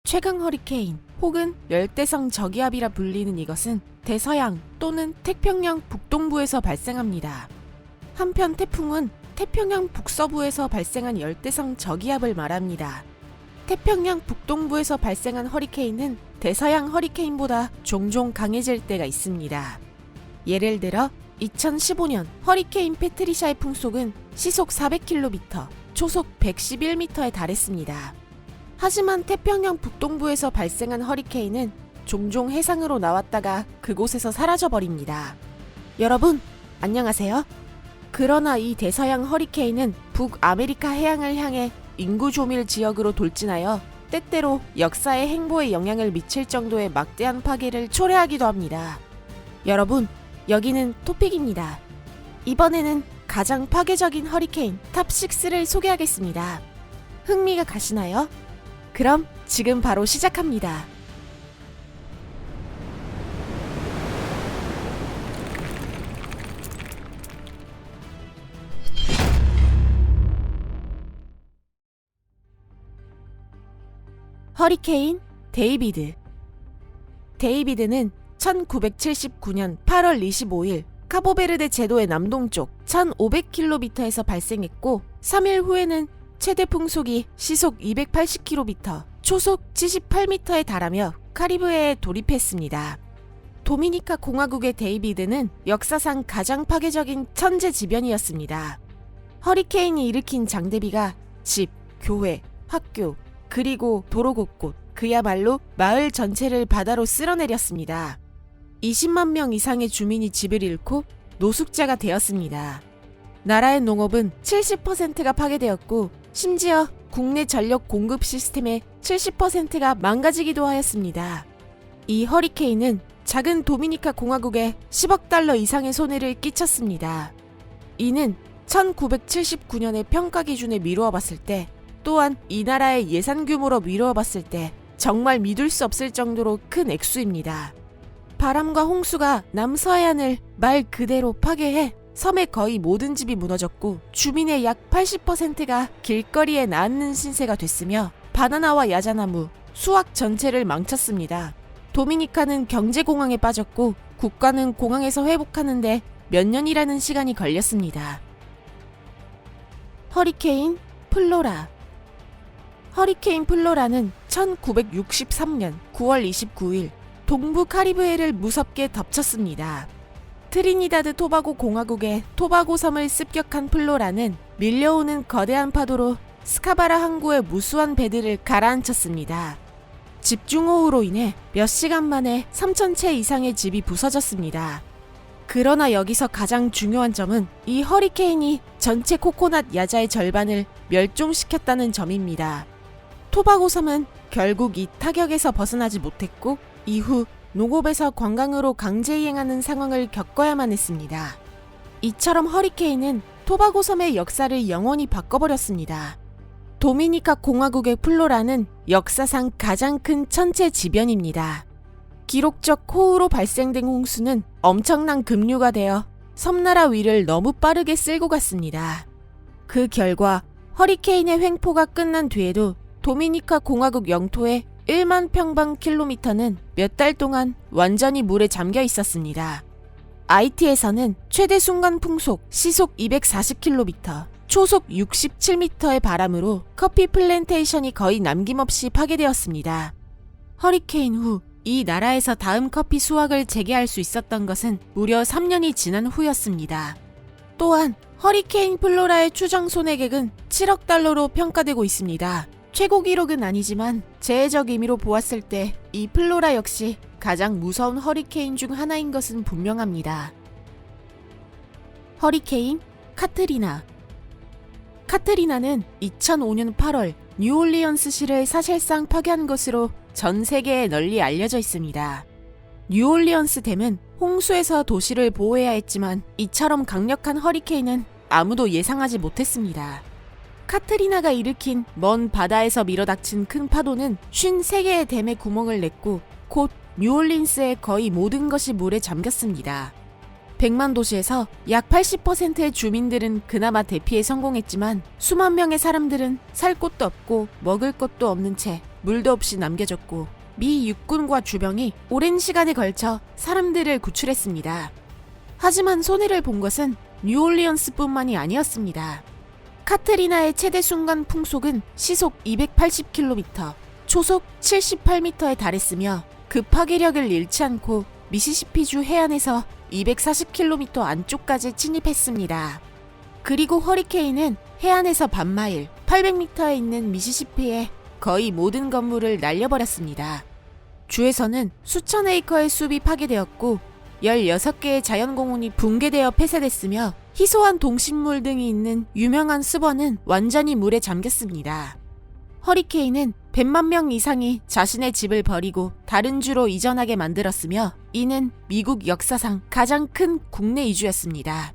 최강 허리케인 혹은 열대성 저기압이라 불리는 이것은 대서양 또는 태평양 북동부에서 발생합니다. 한편 태풍은 태평양 북서부에서 발생한 열대성 저기압을 말합니다. 태평양 북동부에서 발생한 허리케인은 대서양 허리케인보다 종종 강해질 때가 있습니다. 예를 들어 2015년 허리케인 패트리샤의 풍속은 시속 400km, 초속 111m에 달했습니다. 하지만 태평양 북동부에서 발생한 허리케인은 종종 해상으로 나왔다가 그곳에서 사라져버립니다. 여러분, 안녕하세요. 그러나 이 대서양 허리케인은 북아메리카 해양을 향해 인구조밀 지역으로 돌진하여 때때로 역사의 행보에 영향을 미칠 정도의 막대한 파괴를 초래하기도 합니다. 여러분, 여기는 토픽입니다. 이번에는 가장 파괴적인 허리케인 탑6를 소개하겠습니다. 흥미가 가시나요? 그럼 지금 바로 시작합니다. 허리케인 데이비드. 데이비드는 1979년 8월 25일 카보베르데 제도의 남동쪽 1500km에서 발생했고 3일 후에는 최대 풍속이 시속 280km, 초속 78m에 달하며 카리브해에 돌입했습니다. 도미니카 공화국의 데이비드는 역사상 가장 파괴적인 천재지변이었습니다. 허리케인이 일으킨 장대비가 집, 교회, 학교, 그리고 도로 곳곳, 그야말로 마을 전체를 바다로 쓸어내렸습니다. 20만 명 이상의 주민이 집을 잃고 노숙자가 되었습니다. 나라의 농업은 70%가 파괴되었고 심지어 국내 전력 공급 시스템의 70%가 망가지기도 하였습니다. 이 허리케인은 작은 도미니카 공화국에 10억 달러 이상의 손해를 끼쳤습니다. 이는 1979년의 평가 기준에 미루어 봤을 때 또한 이 나라의 예산 규모로 미루어 봤을 때 정말 믿을 수 없을 정도로 큰 액수입니다. 바람과 홍수가 남서해안을 말 그대로 파괴해 섬의 거의 모든 집이 무너졌고 주민의 약 80%가 길거리에 나앉는 신세가 됐으며 바나나와 야자나무, 수확 전체를 망쳤습니다. 도미니카는 경제공황에 빠졌고 국가는 공황에서 회복하는데 몇 년이라는 시간이 걸렸습니다. 허리케인 플로라. 허리케인 플로라는 1963년 9월 29일 동부 카리브해를 무섭게 덮쳤습니다. 트리니다드 토바고 공화국의 토바고 섬을 습격한 플로라는 밀려오는 거대한 파도로 스카바라 항구의 무수한 배들을 가라앉혔습니다. 집중호우로 인해 몇 시간 만에 3,000채 이상의 집이 부서졌습니다. 그러나 여기서 가장 중요한 점은 이 허리케인이 전체 코코넛 야자의 절반을 멸종시켰다는 점입니다. 토바고 섬은 결국 이 타격에서 벗어나지 못했고 이후 농업에서 관광으로 강제이행하는 상황을 겪어야만 했습니다. 이처럼 허리케인은 토바고 섬의 역사를 영원히 바꿔버렸습니다. 도미니카 공화국의 플로라는 역사상 가장 큰 천체지변입니다. 기록적 호우로 발생된 홍수는 엄청난 급류가 되어 섬나라 위를 너무 빠르게 쓸고 갔습니다. 그 결과 허리케인의 횡포가 끝난 뒤에도 도미니카 공화국 영토의 1만 평방킬로미터는 몇 달 동안 완전히 물에 잠겨 있었습니다. 아이티에서는 최대 순간 풍속 시속 240km, 초속 67m의 바람으로 커피 플랜테이션이 거의 남김없이 파괴되었습니다. 허리케인 후 이 나라에서 다음 커피 수확을 재개할 수 있었던 것은 무려 3년이 지난 후였습니다. 또한 허리케인 플로라의 추정 손해액은 7억 달러로 평가되고 있습니다. 최고 기록은 아니지만 재해적 의미로 보았을 때 이 플로라 역시 가장 무서운 허리케인 중 하나인 것은 분명합니다. 허리케인 카트리나. 카트리나는 2005년 8월 뉴올리언스시를 사실상 파괴한 것으로 전 세계에 널리 알려져 있습니다. 뉴올리언스 댐은 홍수에서 도시를 보호해야 했지만 이처럼 강력한 허리케인은 아무도 예상하지 못했습니다. 카트리나가 일으킨 먼 바다에서 밀어닥친 큰 파도는 53개의 댐에 구멍을 냈고 곧 뉴올린스의 거의 모든 것이 물에 잠겼습니다. 100만 도시에서 약 80%의 주민들은 그나마 대피에 성공했지만 수만 명의 사람들은 살 곳도 없고 먹을 것도 없는 채 물도 없이 남겨졌고 미 육군과 주병이 오랜 시간에 걸쳐 사람들을 구출했습니다. 하지만 손해를 본 것은 뉴올리언스뿐만이 아니었습니다. 카트리나의 최대 순간 풍속은 시속 280km, 초속 78m에 달했으며 그 파괴력을 잃지 않고 미시시피주 해안에서 240km 안쪽까지 침입했습니다. 그리고 허리케인은 해안에서 반마일, 800m에 있는 미시시피의 거의 모든 건물을 날려버렸습니다. 주에서는 수천 에이커의 숲이 파괴되었고 16개의 자연공원이 붕괴되어 폐쇄됐으며 희소한 동식물 등이 있는 유명한 숲원은 완전히 물에 잠겼습니다. 허리케인은 100만 명 이상이 자신의 집을 버리고 다른 주로 이전하게 만들었으며 이는 미국 역사상 가장 큰 국내 이주였습니다.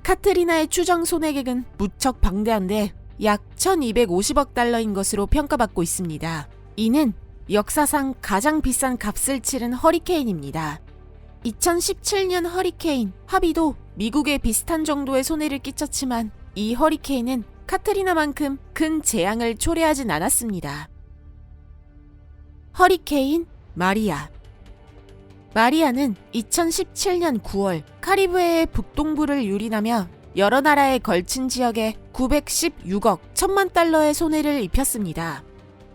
카트리나의 추정 손해액은 무척 방대한데 약 1250억 달러인 것으로 평가받고 있습니다. 이는 역사상 가장 비싼 값을 치른 허리케인입니다. 2017년 허리케인 하비도 미국에 비슷한 정도의 손해를 끼쳤지만 이 허리케인은 카트리나만큼 큰 재앙을 초래하진 않았습니다. 허리케인 마리아. 마리아는 2017년 9월 카리브해의 북동부를 유린하며 여러 나라에 걸친 지역에 916억 1000만 달러의 손해를 입혔습니다.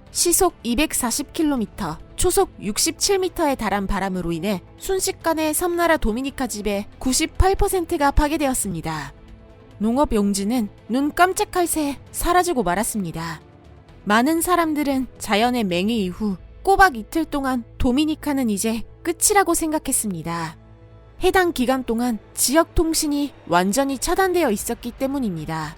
시속 240km, 초속 67m에 달한 바람으로 인해 순식간에 섬나라 도미니카 지배 98%가 파괴되었습니다. 농업 용지는 눈 깜짝할 새에 사라지고 말았습니다. 많은 사람들은 자연의 맹위 이후 꼬박 이틀 동안 도미니카는 이제 끝이라고 생각했습니다. 해당 기간 동안 지역 통신이 완전히 차단되어 있었기 때문입니다.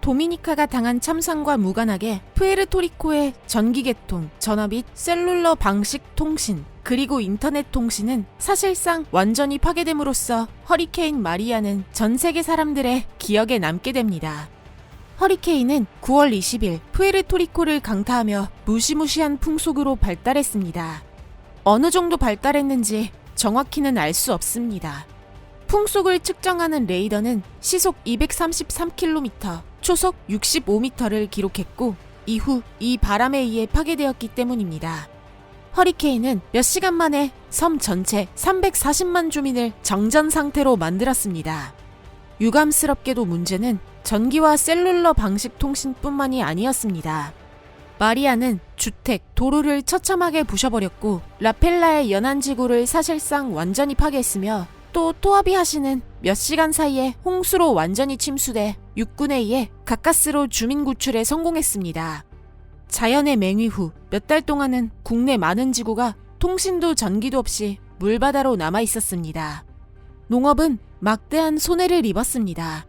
도미니카가 당한 참상과 무관하게 푸에르토리코의 전기계통, 전화 및 셀룰러 방식 통신, 그리고 인터넷 통신은 사실상 완전히 파괴됨으로써 허리케인 마리아는 전 세계 사람들의 기억에 남게 됩니다. 허리케인은 9월 20일 푸에르토리코를 강타하며 무시무시한 풍속으로 발달했습니다. 어느 정도 발달했는지 정확히는 알 수 없습니다. 풍속을 측정하는 레이더는 시속 233km, 초속 65m를 기록했고 이후 이 바람에 의해 파괴되었기 때문입니다. 허리케인은 몇 시간 만에 섬 전체 340만 주민을 정전 상태로 만들었습니다. 유감스럽게도 문제는 전기와 셀룰러 방식 통신뿐만이 아니었습니다. 마리아는 주택, 도로를 처참하게 부셔버렸고 라펠라의 연안지구를 사실상 완전히 파괴했으며 또 토아비하시는 몇 시간 사이에 홍수로 완전히 침수돼 육군에 의해 가까스로 주민 구출에 성공했습니다. 자연의 맹위 후 몇 달 동안은 국내 많은 지구가 통신도 전기도 없이 물바다로 남아 있었습니다. 농업은 막대한 손해를 입었습니다.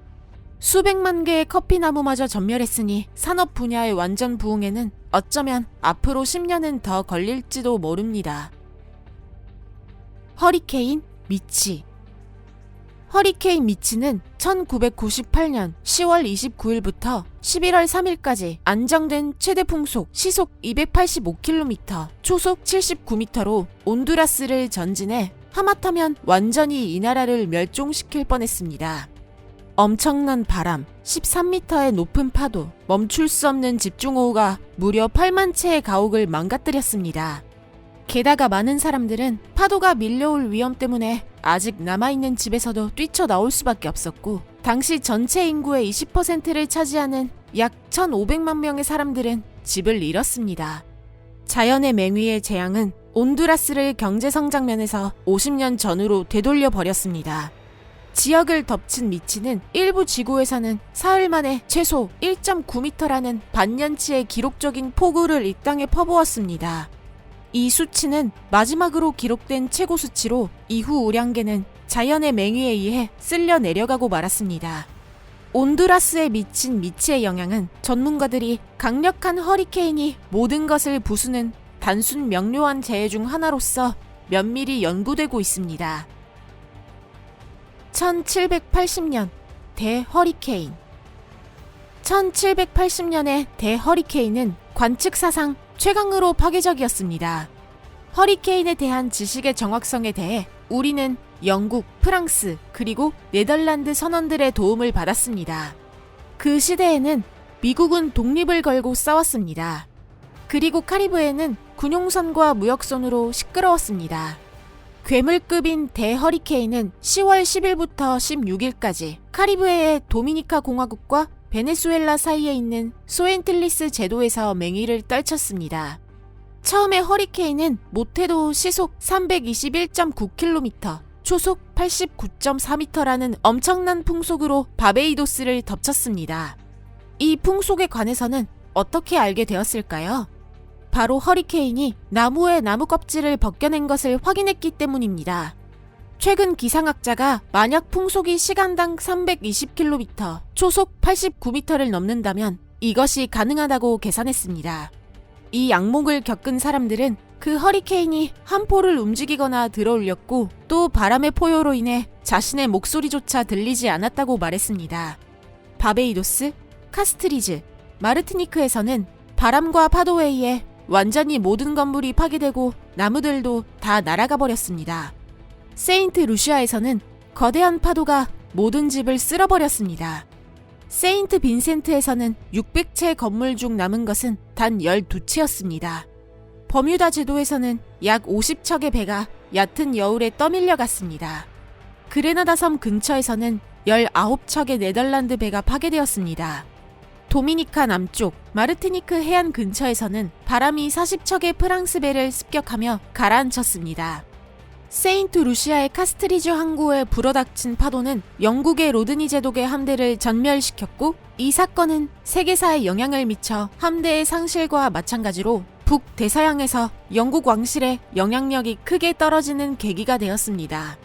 수백만 개의 커피나무마저 전멸했으니 산업 분야의 완전 부흥에는 어쩌면 앞으로 10년은 더 걸릴지도 모릅니다. 허리케인 미치. 허리케인 미치는 1998년 10월 29일부터 11월 3일까지 안정된 최대 풍속 시속 285km, 초속 79m로 온두라스를 전진해 하마터면 완전히 이 나라를 멸종시킬 뻔했습니다. 엄청난 바람, 13m의 높은 파도, 멈출 수 없는 집중호우가 무려 8만 채의 가옥을 망가뜨렸습니다. 게다가 많은 사람들은 파도가 밀려올 위험 때문에 아직 남아있는 집에서도 뛰쳐나올 수밖에 없었고 당시 전체 인구의 20%를 차지하는 약 1,500만 명의 사람들은 집을 잃었습니다. 자연의 맹위의 재앙은 온두라스를 경제성장 면에서 50년 전으로 되돌려 버렸습니다. 지역을 덮친 미치는 일부 지구에서는 사흘 만에 최소 1.9m라는 반년치의 기록적인 폭우를 이 땅에 퍼부었습니다. 이 수치는 마지막으로 기록된 최고 수치로 이후 우량계는 자연의 맹위에 의해 쓸려 내려가고 말았습니다. 온두라스에 미친 미치의 영향은 전문가들이 강력한 허리케인이 모든 것을 부수는 단순 명료한 재해 중 하나로서 면밀히 연구되고 있습니다. 1780년 대허리케인. 1780년의 대허리케인은 관측사상 최강으로 파괴적이었습니다. 허리케인에 대한 지식의 정확성에 대해 우리는 영국, 프랑스, 그리고 네덜란드 선원들의 도움을 받았습니다. 그 시대에는 미국은 독립을 걸고 싸웠습니다. 그리고 카리브해는 군용선과 무역선으로 시끄러웠습니다. 괴물급인 대허리케인은 10월 10일부터 16일까지 카리브해의 도미니카 공화국과 베네수엘라 사이에 있는 소엔틸리스 제도에서 맹위를 떨쳤습니다. 처음에 허리케인은 못해도 시속 321.9km, 초속 89.4m라는 엄청난 풍속으로 바베이도스를 덮쳤습니다. 이 풍속에 관해서는 어떻게 알게 되었을까요? 바로 허리케인이 나무의 나무 껍질을 벗겨낸 것을 확인했기 때문입니다. 최근 기상학자가 만약 풍속이 시간당 320km, 초속 89m를 넘는다면 이것이 가능하다고 계산했습니다. 이 악몽을 겪은 사람들은 그 허리케인이 한 포를 움직이거나 들어올렸고 또 바람의 포효로 인해 자신의 목소리조차 들리지 않았다고 말했습니다. 바베이도스, 카스트리즈, 마르티니크에서는 바람과 파도에 의해 완전히 모든 건물이 파괴되고 나무들도 다 날아가 버렸습니다. 세인트 루시아에서는 거대한 파도가 모든 집을 쓸어버렸습니다. 세인트 빈센트에서는 600채 건물 중 남은 것은 단 12채였습니다. 버뮤다 제도에서는 약 50척의 배가 얕은 여울에 떠밀려 갔습니다. 그레나다 섬 근처에서는 19척의 네덜란드 배가 파괴되었습니다. 도미니카 남쪽 마르티니크 해안 근처에서는 바람이 40척의 프랑스 배를 습격하며 가라앉혔습니다. 세인트 루시아의 카스트리즈 항구에 불어닥친 파도는 영국의 로드니 제독의 함대를 전멸시켰고 이 사건은 세계사에 영향을 미쳐 함대의 상실과 마찬가지로 북대서양에서 영국 왕실의 영향력이 크게 떨어지는 계기가 되었습니다.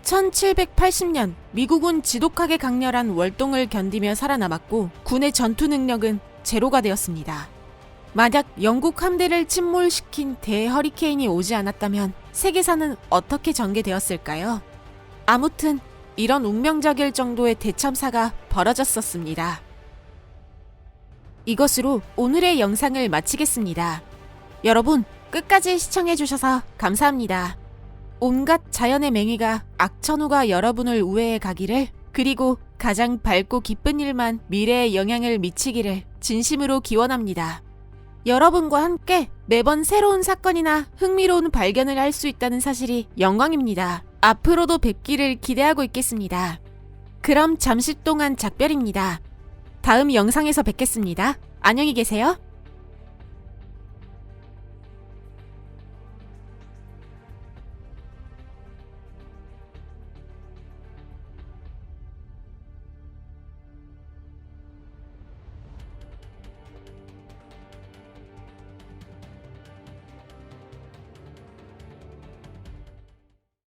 1780년 미국은 지독하게 강렬한 월동을 견디며 살아남았고 군의 전투 능력은 제로가 되었습니다. 만약 영국 함대를 침몰시킨 대허리케인이 오지 않았다면 세계사는 어떻게 전개되었을까요? 아무튼 이런 운명적일 정도의 대참사가 벌어졌었습니다. 이것으로 오늘의 영상을 마치겠습니다. 여러분 끝까지 시청해주셔서 감사합니다. 온갖 자연의 맹위가 악천후가 여러분을 우회해 가기를, 그리고 가장 밝고 기쁜 일만 미래에 영향을 미치기를 진심으로 기원합니다. 여러분과 함께 매번 새로운 사건이나 흥미로운 발견을 할 수 있다는 사실이 영광입니다. 앞으로도 뵙기를 기대하고 있겠습니다. 그럼 잠시 동안 작별입니다. 다음 영상에서 뵙겠습니다. 안녕히 계세요.